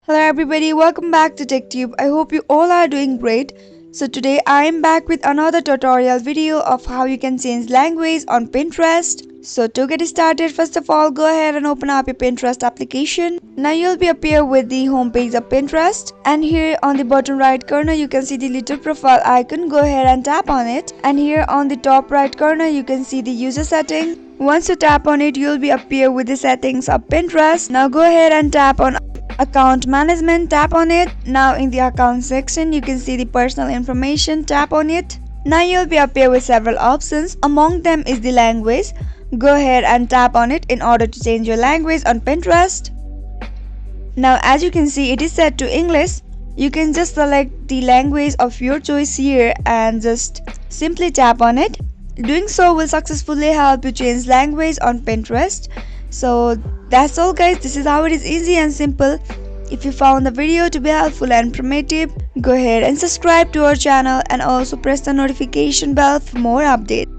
Hello everybody, welcome back to TechTube. I hope you all are doing great. So today I am back with another tutorial video of how you can change language on Pinterest. So to get started, first of all, go ahead and open up your Pinterest application. Now you'll be appear with the homepage of Pinterest, and here on the bottom right corner you can see the little profile icon. Go ahead and tap on it, and here on the top right corner you can see the user setting. Once you tap on it, you'll be appear with the settings of Pinterest. Now go ahead and tap on account management, tap on it. Now in the account section you can see the personal information, tap on it. Now you'll be appear with several options. Among them is the language. Go ahead and tap on it in order to change your language on Pinterest. Now as you can see, it is set to English. You can just select the language of your choice here and just simply tap on it. Doing so will successfully help you change language on Pinterest. So that's all guys, this is how it is easy and simple. If you found the video to be helpful and informative, go ahead and subscribe to our channel and also press the notification bell for more updates.